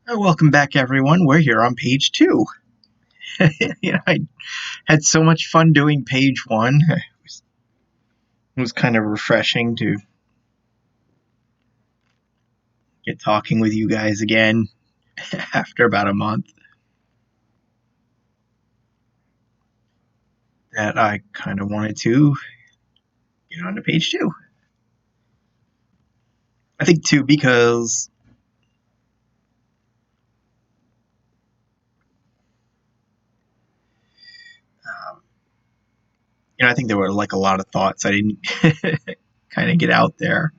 Welcome back, everyone. We're here on page two. I had so much fun doing page one. It was kind of refreshing to get talking with you guys again after about a month. That I kind of wanted to get on to page two. I think two because um, I think there were like a lot of thoughts I didn't kind of get out there.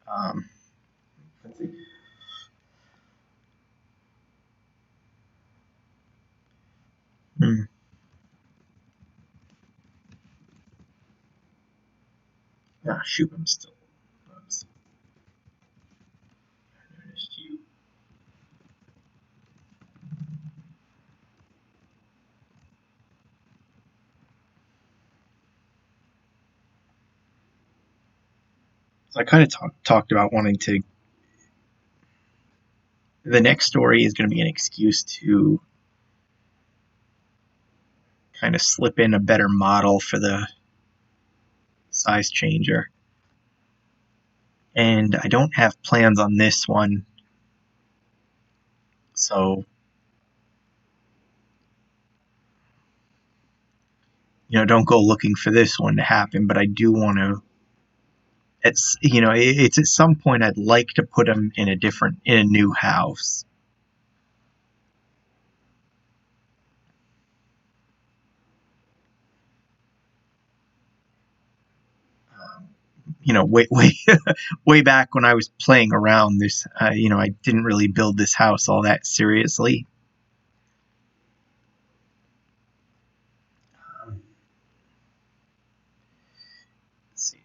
Um, let's see. Hmm. Ah, shoot, I'm still. Oops, I noticed you. So I kind of talked about wanting to. The next story is going to be an excuse to kind of slip in a better model for the size changer. And I don't have plans on this one, so don't go looking for this one to happen. But I do want to. It's at some point I'd like to put them in a new house. Um, way way back when I was playing around this, I didn't really build this house all that seriously. Um, let's see.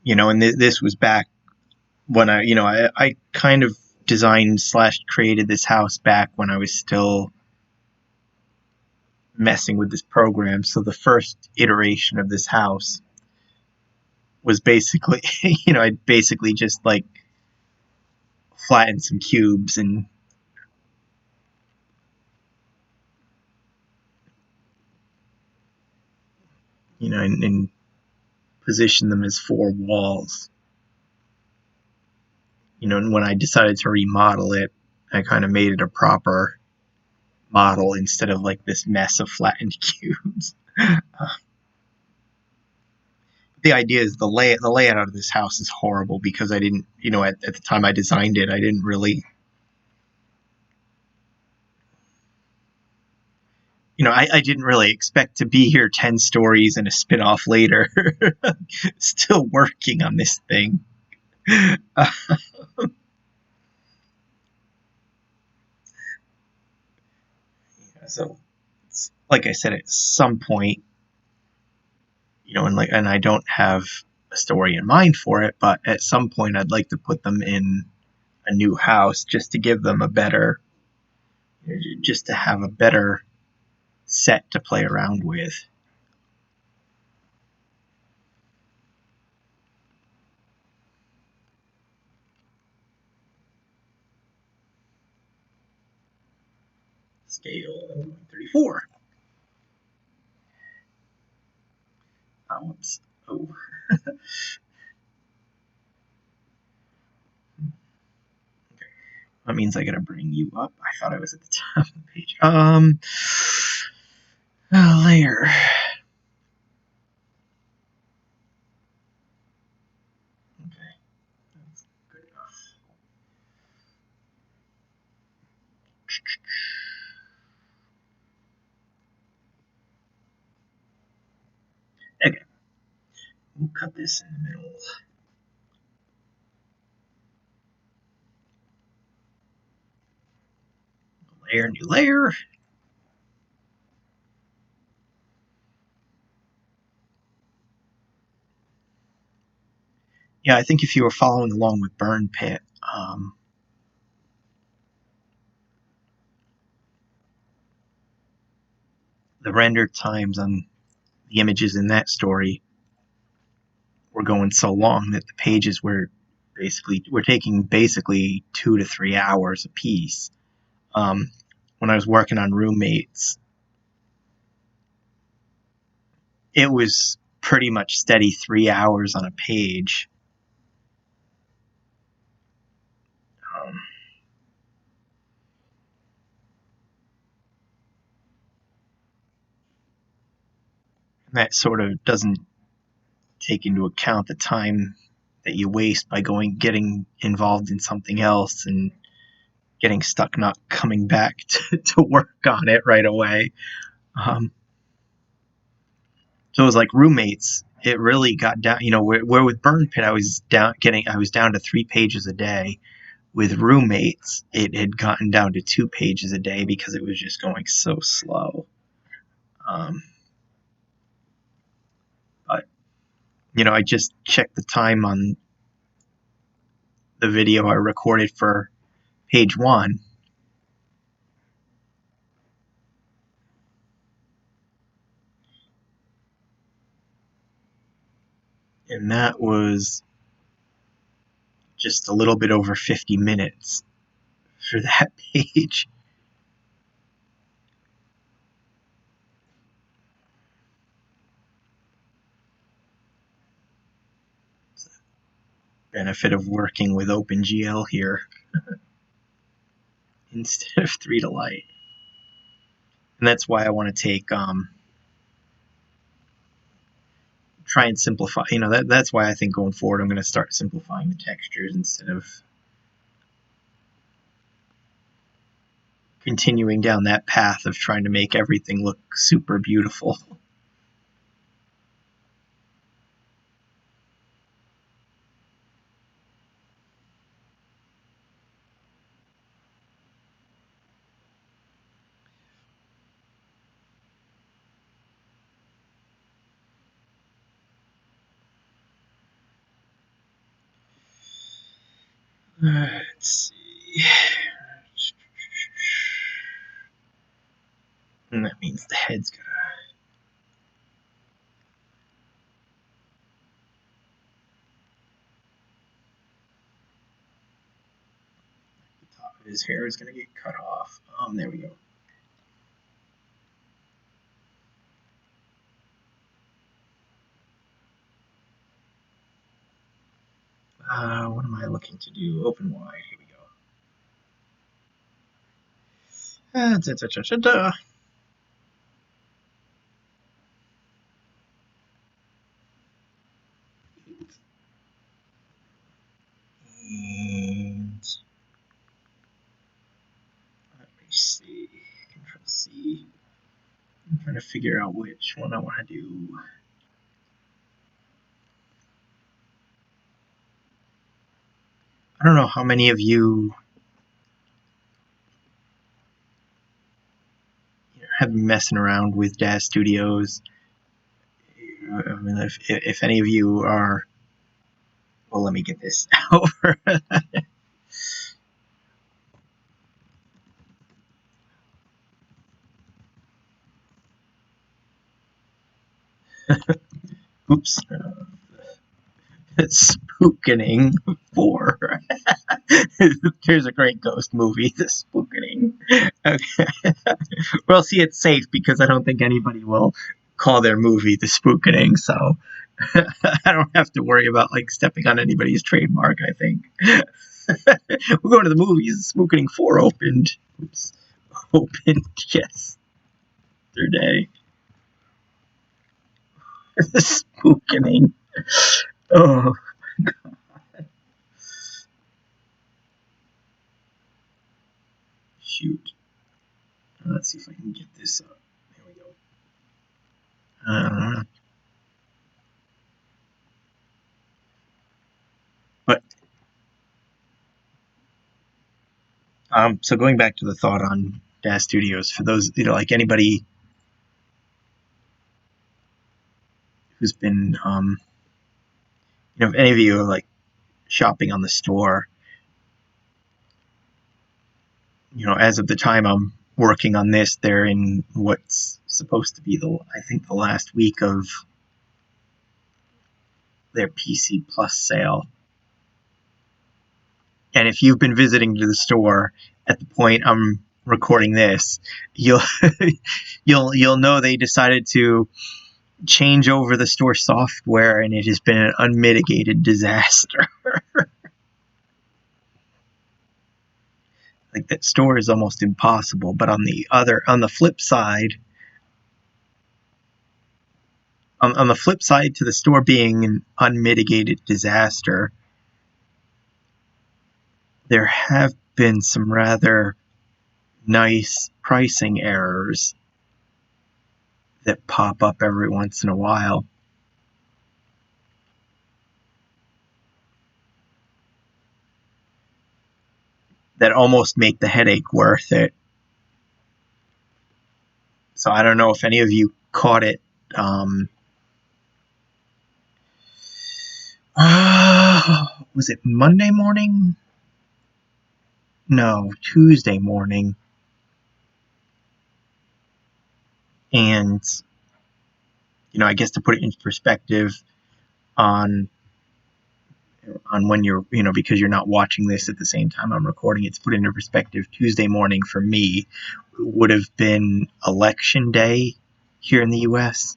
And this was back when I kind of designed slash created this house back when I was still messing with this program. So the first iteration of this house was basically, I basically just like flattened some cubes and and positioned them as four walls. And when I decided to remodel it, I kind of made it a proper model instead of like this mess of flattened cubes. The idea is the layout of this house is horrible because I didn't, at the time I designed it, I didn't really, I didn't really expect to be here 10 stories and a spin-off later. Still working on this thing. Uh, so, like I said, at some point, and I don't have a story in mind for it, but at some point, I'd like to put them in a new house just to give them just to have a better set to play around with. Scale 34. Whoops. Oh. That means I gotta bring you up. I thought I was at the top of the page. Layer. Okay, that's good enough. Okay, we'll cut this in the middle. Layer, new layer. Yeah, I think if you were following along with Burn Pit, the render times on the images in that story were going so long that the pages were taking basically 2 to 3 hours a piece. When I was working on Roommates, it was pretty much steady 3 hours on a page. And that sort of doesn't take into account the time that you waste by getting involved in something else and getting stuck not coming back to work on it right away. So it was like Roommates. It really got down, where with Burn Pit I was down to 3 pages a day. With Roommates, it had gotten down to 2 pages a day because it was just going so slow. But I just checked the time on the video I recorded for page 1. And that was just a little bit over 50 minutes for that page. Benefit of working with OpenGL here instead of 3-to-Light. And that's why I want to try and simplify. That's why I think going forward I'm going to start simplifying the textures instead of continuing down that path of trying to make everything look super beautiful. Let's see. And that means the head's gonna. The top of his hair is gonna get cut off. There we go. What am I looking to do? Open wide. Here we go. And let me see. Control C. I'm trying to figure out which one I want to do. I don't know how many of you have been messing around with DAZ Studios. I mean, if any of you are, well, let me get this over. Oops. Spookening 4. Here's a great ghost movie, The Spookening. Okay. Well, see, it's safe because I don't think anybody will call their movie The Spookening, so I don't have to worry about stepping on anybody's trademark, I think. We're going to the movies. Spookening 4 opened. Oops. Opened yesterday. The Spookening. Oh, God. Shoot. Let's see if I can get this up. There we go. But so going back to the thought on DAZ Studios, for those anybody who's been if any of you are shopping on the store, as of the time I'm working on this, they're in what's supposed to be the last week of their PC Plus sale. And if you've been visiting the store at the point I'm recording this, you'll you'll know they decided to change over the store software, and it has been an unmitigated disaster. Like, that store is almost impossible. But on the flip side, on the flip side to the store being an unmitigated disaster, there have been some rather nice pricing errors that pop up every once in a while. That almost make the headache worth it. So I don't know if any of you caught it. Was it Monday morning? No, Tuesday morning. And, I guess to put it into perspective on when you're, because you're not watching this at the same time I'm recording it, to put it into perspective, Tuesday morning for me would have been election day here in the U.S.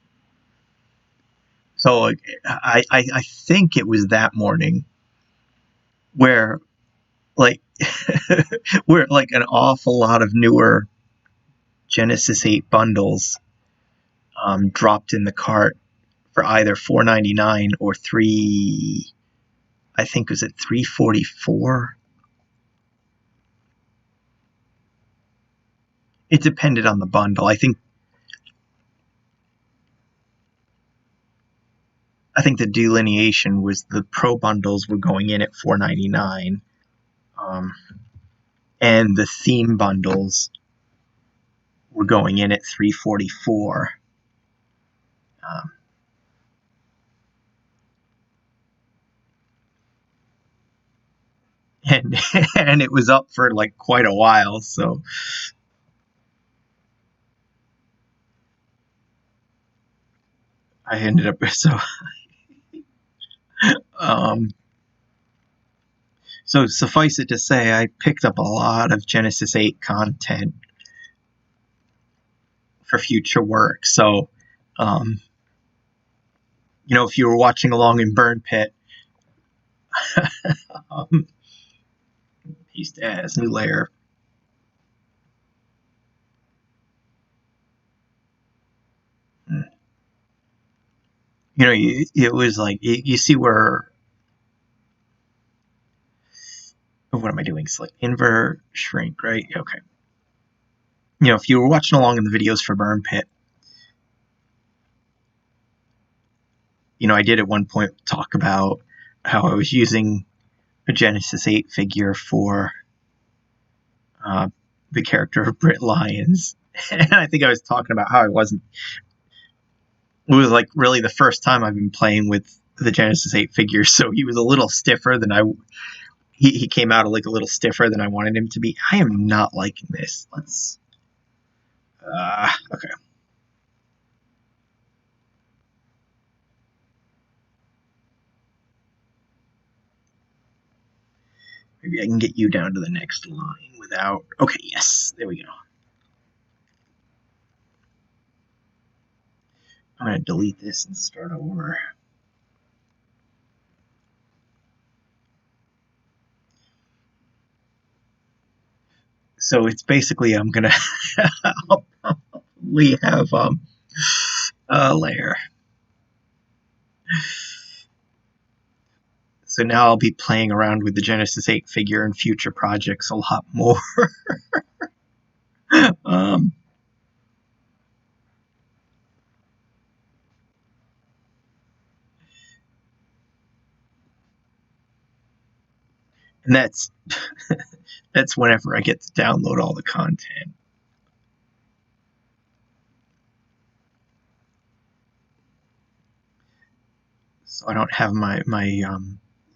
So I think it was that morning where, like, where, like, an awful lot of newer Genesis 8 bundles dropped in the cart for either $4.99 or I think, was it $3.44? It depended on the bundle. I think the delineation was the Pro bundles were going in at $4.99, and the theme bundles were going in at $3.44. And and it was up for like quite a while, so I ended up so suffice it to say, I picked up a lot of Genesis 8 content for future work. So, if you were watching along in Burn Pit, paste as new layer. It was like, you see where, what am I doing? Select invert, shrink, right? Okay. If you were watching along in the videos for Burn Pit, I did at one point talk about how I was using a Genesis 8 figure for the character of Britt Lyons. And I think I was talking about how it was like really the first time I've been playing with the Genesis 8 figure, so he was a little stiffer than he came out like a little stiffer than I wanted him to be. I am not liking this. Let's okay. Maybe I can get you down to the next line without... Okay, yes. There we go. I'm going to delete this and start over. So it's basically, I'm going to... I'll probably have a layer. So now I'll be playing around with the Genesis 8 figure in future projects a lot more. And that's whenever I get to download all the content. So I don't have my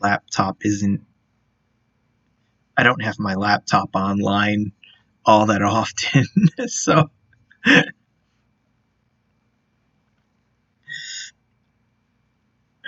laptop I don't have my laptop online all that often. So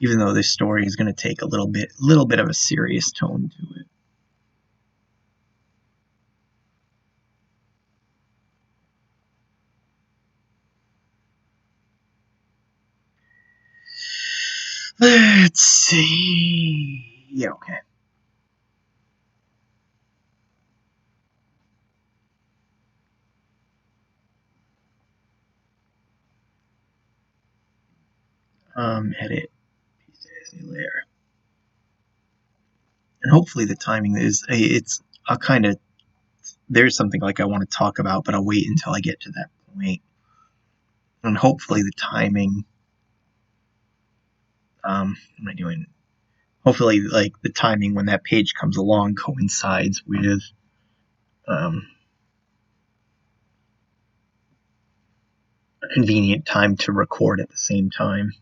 even though this story is going to take a little bit of a serious tone to it. Let's see. Yeah, okay. Edit. Disney layer. And hopefully the timing is, it's a kind of, there's something like I want to talk about, but I'll wait until I get to that point. And hopefully the timing, what am I doing? Hopefully, like, the timing when that page comes along coincides with a convenient time to record at the same time.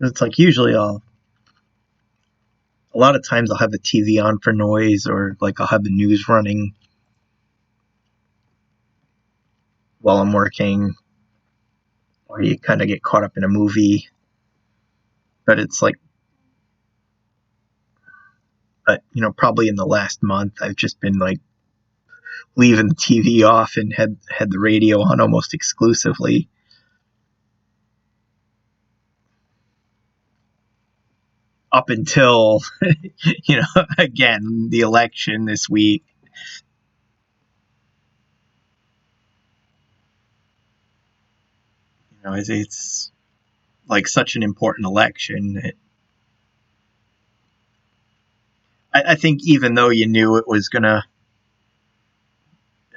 It's like usually a lot of times I'll have the TV on for noise, or like I'll have the news running while I'm working, or you kind of get caught up in a movie. But it's like, but probably in the last month, I've just been like leaving the TV off and had the radio on almost exclusively. Up until, again, the election this week. It's like such an important election. I think even though you knew it was gonna,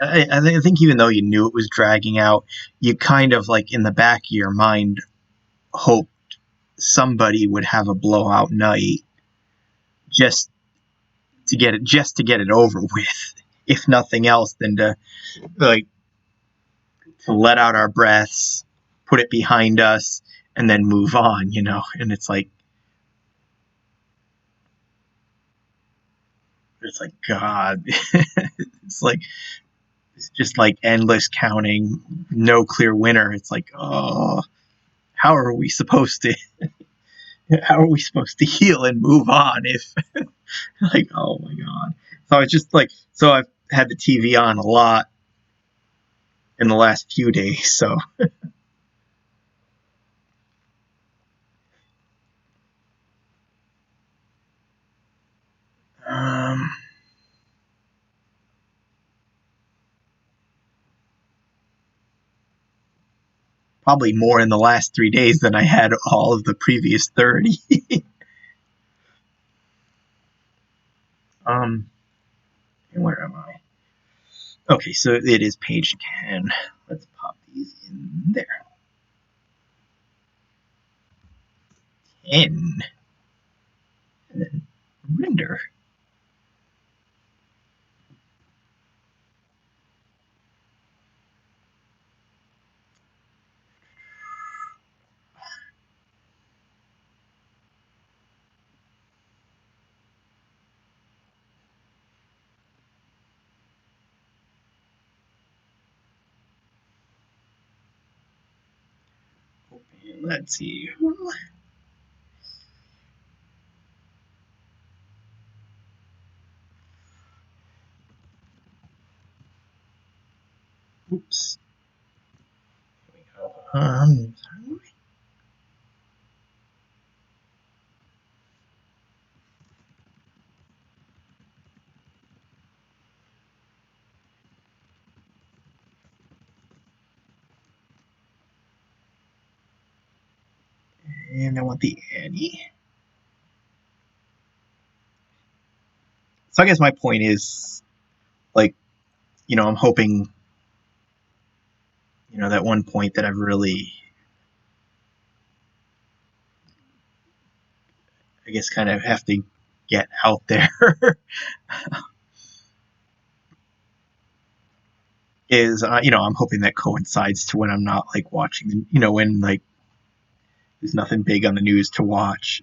I think even though you knew it was dragging out, you kind of like in the back of your mind hoped somebody would have a blowout night just to get it over with, if nothing else than to like to let out our breaths, put it behind us, and then move on. And it's like God. It's just like endless counting, no clear winner. It's like, oh, how are we supposed to heal and move on if like, oh my God. So it's just like, so I've had the TV on a lot in the last few days. So um probably more in the last 3 days than I had all of the previous 30. um where am I? Okay, so it is page 10. Let's pop these in there. 10. And then render. Let's see. Oops. Here we go. And I want the Annie. So I guess my point is, like, I'm hoping, that one point that I've really, I guess, kind of have to get out there is, I'm hoping that coincides to when I'm not like watching, when like there's nothing big on the news to watch.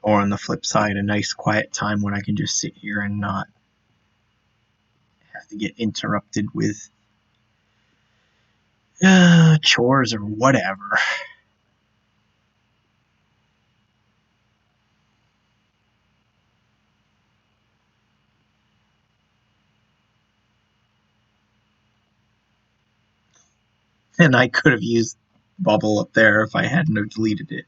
Or on the flip side, a nice quiet time when I can just sit here and not have to get interrupted with chores or whatever. And I could have used Bubble up there if I hadn't have deleted it.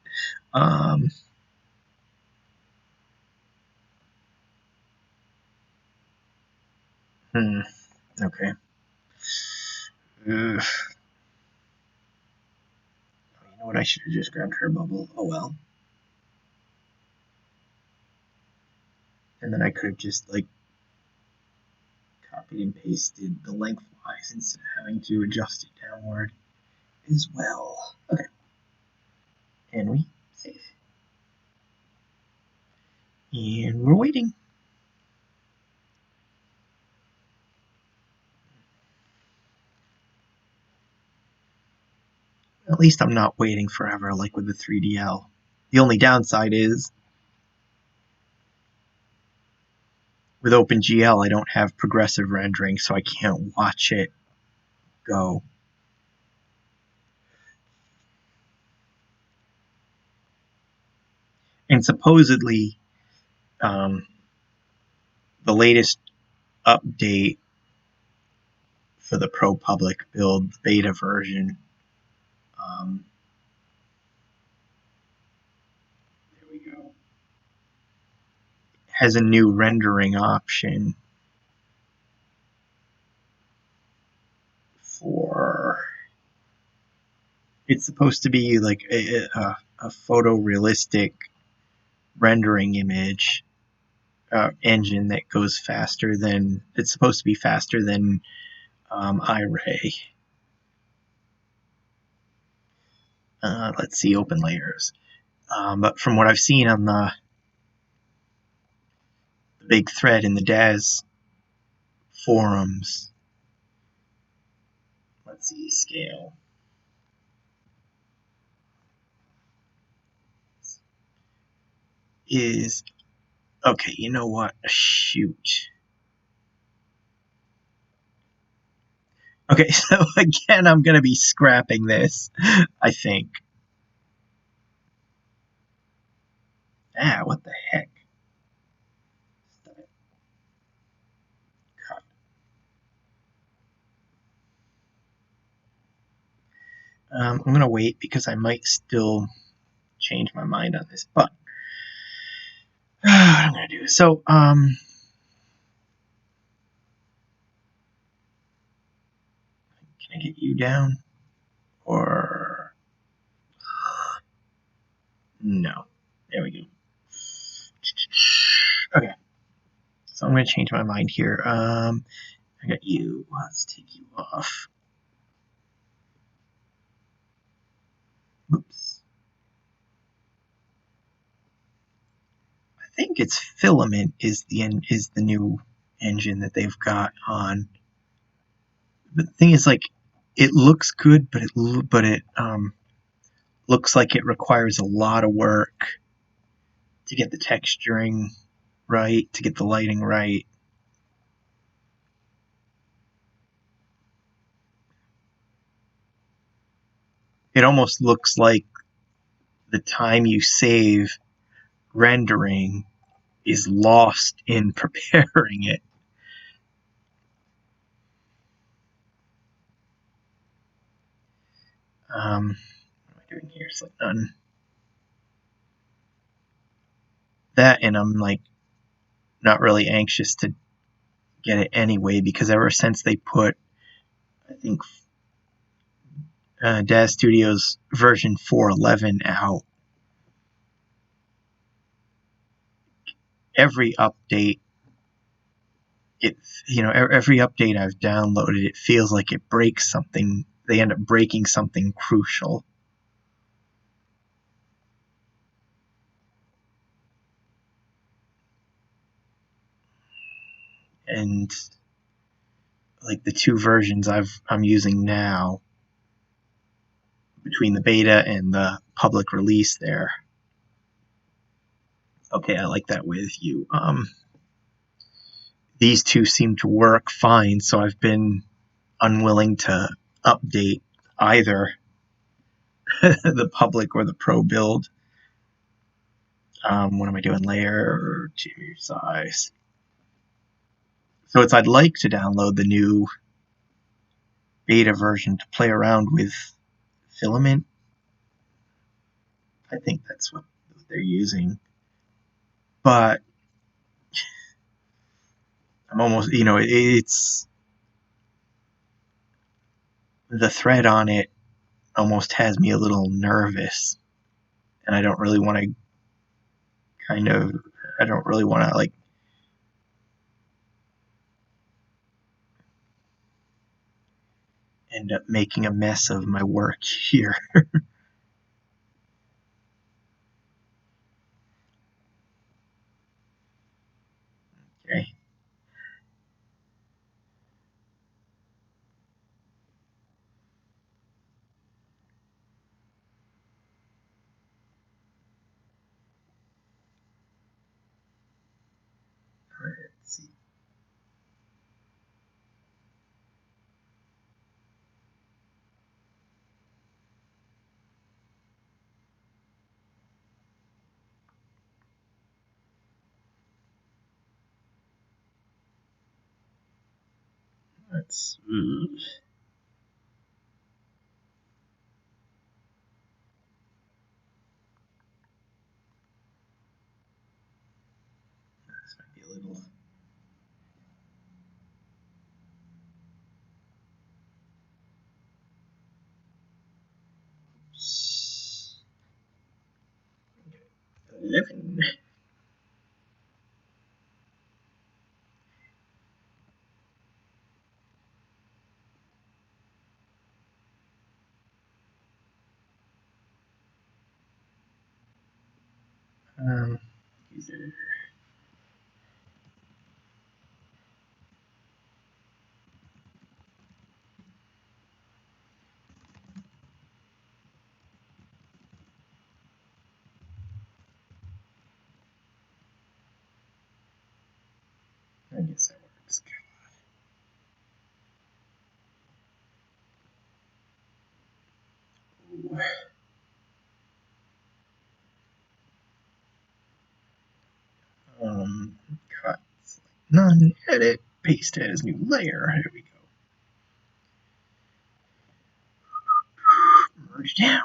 Okay. Ugh. You know what? I should have just grabbed her Bubble. Oh well. And then I could have just like copied and pasted the lengthwise instead of having to adjust it downward as well. Okay. And we save. And we're waiting. At least I'm not waiting forever like with the 3DL. The only downside is with OpenGL I don't have progressive rendering, so I can't watch it go. And supposedly the latest update for the ProPublic build, the beta version, there we go, has a new rendering option for, it's supposed to be like a photorealistic rendering image engine that goes faster than, it's supposed to be faster than iRay. Let's see, open layers. But from what I've seen on the big thread in the DAS forums, let's see, scale. Is, okay, you know what? Shoot. Okay, so again, I'm going to be scrapping this, I think. Ah, what the heck? Cut. I'm going to wait because I might still change my mind on this, but what I'm going to do. So, can I get you down? Or no. There we go. Okay. So I'm going to change my mind here. I got you. Let's take you off. Oops. I think it's Filament is the new engine that they've got on. But the thing is, like, it looks good, but it looks like it requires a lot of work to get the texturing right, to get the lighting right. It almost looks like the time you save rendering is lost in preparing it. What am I doing here? Select none. That, and I'm like not really anxious to get it anyway because ever since they put, I think, DAZ Studios version 4.11 out, every update, every update I've downloaded, it feels like it breaks something. They end up breaking something crucial. And like the two versions I'm using now, between the beta and the public release there, Okay, I like that with you. These two seem to work fine, so I've been unwilling to update either the public or the pro build. What am I doing? Layer to size. So I'd like to download the new beta version to play around with filament. I think that's what they're using. But I'm almost, it's the thread on it almost has me a little nervous, and I don't really want to I don't really want to like end up making a mess of my work here. Okay. All right, let's see. Let's. This might be a little. Oops. 11. Um, user. I guess that works. Ooh. Cut. None. Edit. Paste as new layer. Here we go. Merge down.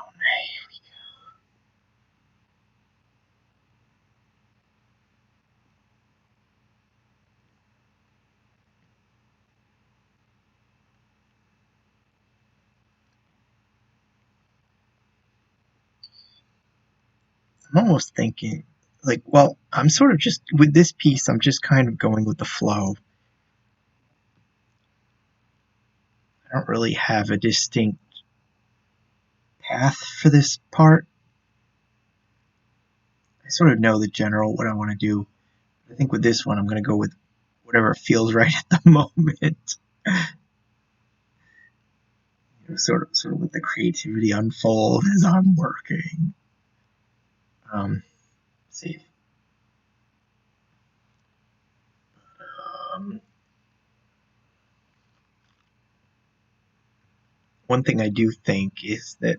I'm almost thinking, like, well, I'm sort of just, with this piece, I'm just kind of going with the flow. I don't really have a distinct path for this part. I sort of know the general what I want to do. I think with this one, I'm going to go with whatever feels right at the moment. Sort of let the creativity unfold as I'm working. See. Um, One thing I do think is that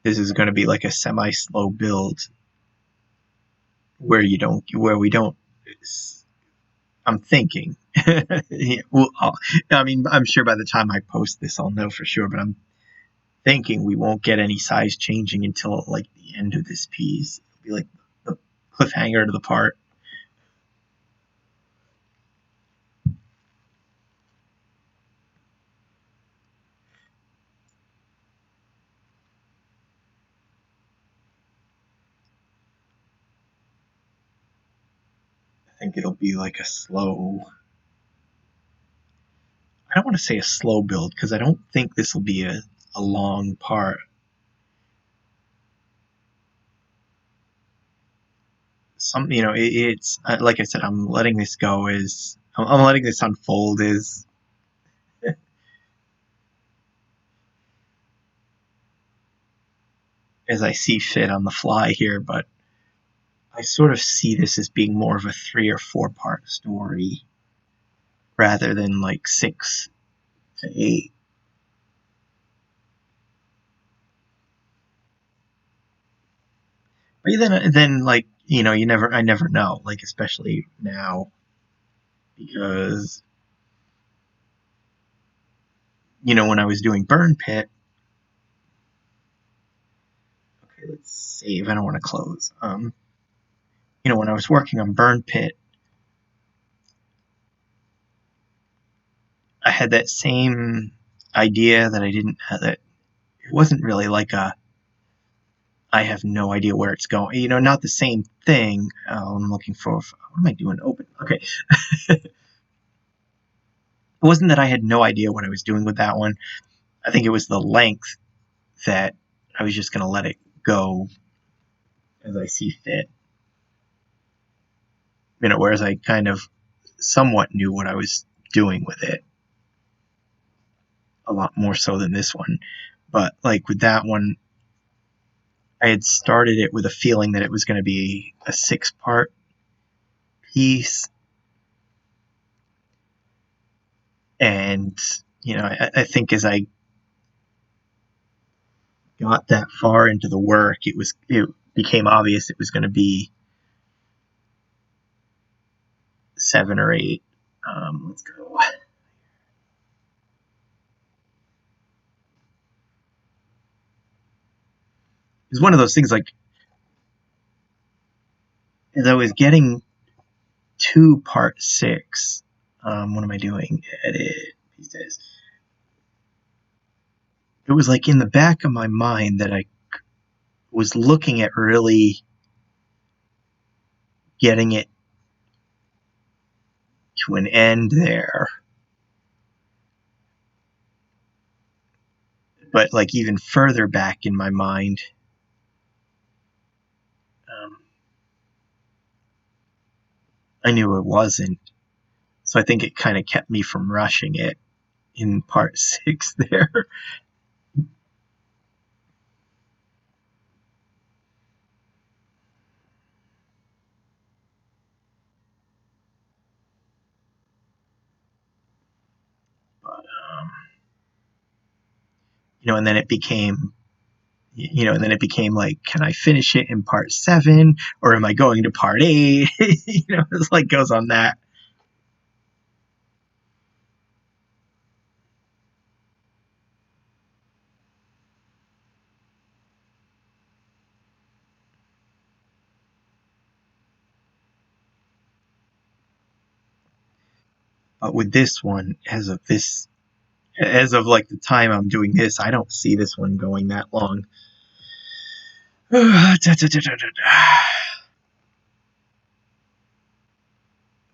this is going to be like a semi-slow build where we don't. I'm thinking. Yeah, well, I mean, I'm sure by the time I post this, I'll know for sure. But I'm thinking we won't get any size changing until like the end of this piece. It'll be like the cliffhanger to the part. I think it'll be like a slow. I don't want to say a slow build because I don't think this will be a long part. Some, it's like I said, I'm letting this go as I'm letting this unfold as I see fit on the fly here. But I sort of see this as being more of a 3 or 4 part story rather than like 6 to 8. But then like I never know, like especially now because when I was doing Burn Pit. Okay, let's save. I don't want to close. When I was working on Burn Pit, I had that same idea that I didn't have that. It wasn't really like a I have no idea where it's going. Not the same thing. I'm looking for. What am I doing? Open. Okay. It wasn't that I had no idea what I was doing with that one. I think it was the length that I was just going to let it go as I see fit. Whereas I kind of somewhat knew what I was doing with it. A lot more so than this one. But like with that one, I had started it with a feeling that it was going to be a 6 part piece. And, I think as I got that far into the work, it became obvious it was going to be 7 or 8. Let's go. It's one of those things like as I was getting to part 6. What am I doing? Edit these days. It was like in the back of my mind that I was looking at really getting it to an end there. But like even further back in my mind, um, I knew it wasn't. So I think it kind of kept me from rushing it in part 6 there. But and then it became like, can I finish it in part 7 or am I going to part 8? It's like goes on that. But with this one, as of like the time I'm doing this, I don't see this one going that long.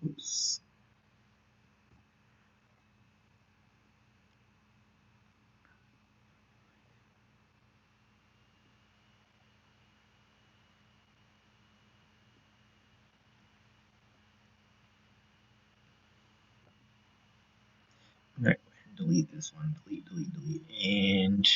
Oops. All right, delete this one. Delete, and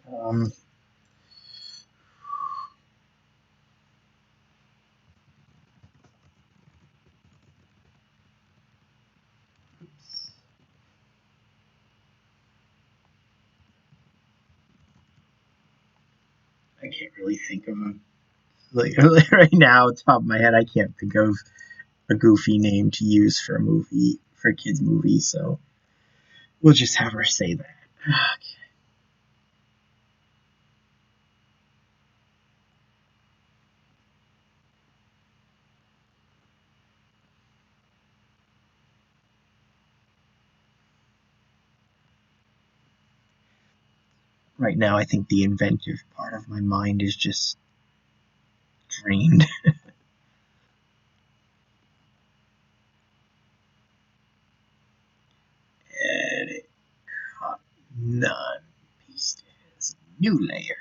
um, I can't really think of a like right now, top of my head, I can't think of a goofy name to use for a movie for a kids movie. So we'll just have her say that. Right now, I think the inventive part of my mind is just drained. None. Paste as new layer.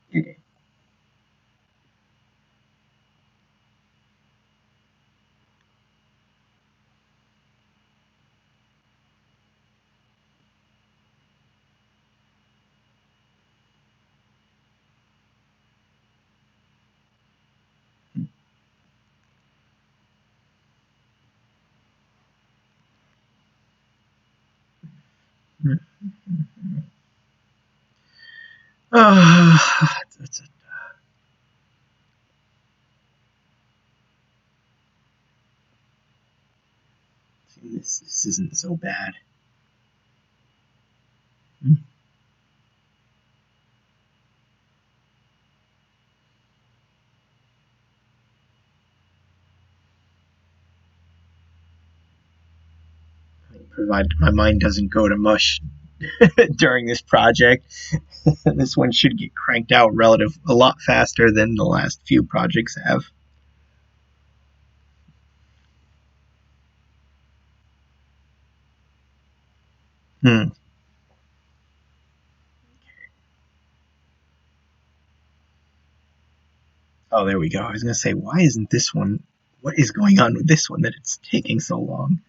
Okay. That's it. This isn't so bad. Provided my mind doesn't go to mush during this project. This one should get cranked out a lot faster than the last few projects have. Hmm. Oh, there we go. I was gonna say, why isn't this one? What is going on with this one that it's taking so long?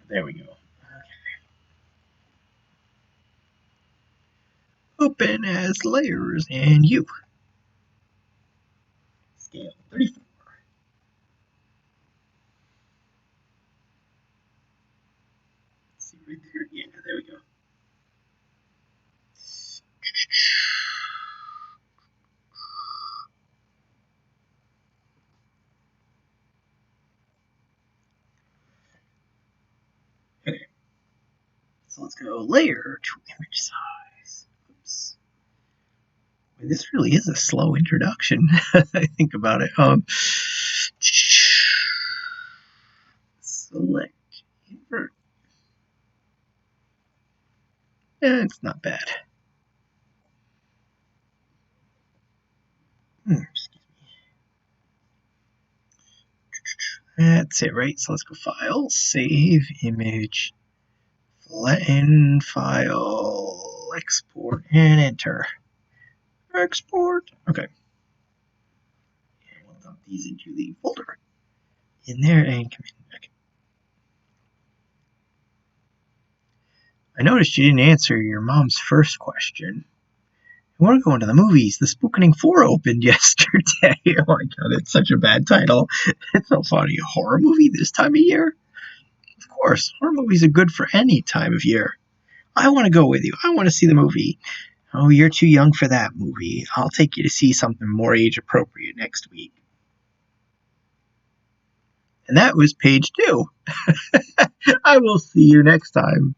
There we go. Open as layers and you. Scale 34. Let's see right there. Yeah, there we go. Okay, so let's go layer to image size. Oops. This really is a slow introduction. I think about it. Select invert. It's not bad. Excuse me. That's it, right? So let's go File, Save, Image, Flatten, File, Export, and Enter. Export. Okay. And we'll dump these into the folder. In there and come in. Okay. I noticed you didn't answer your mom's first question. We're going to the movies. The Spookening 4 opened yesterday. Oh my god, it's such a bad title. It's so funny. A horror movie this time of year? Of course, horror movies are good for any time of year. I want to go with you. I want to see the movie. Oh, you're too young for that movie. I'll take you to see something more age appropriate next week. And that was page 2. I will see you next time.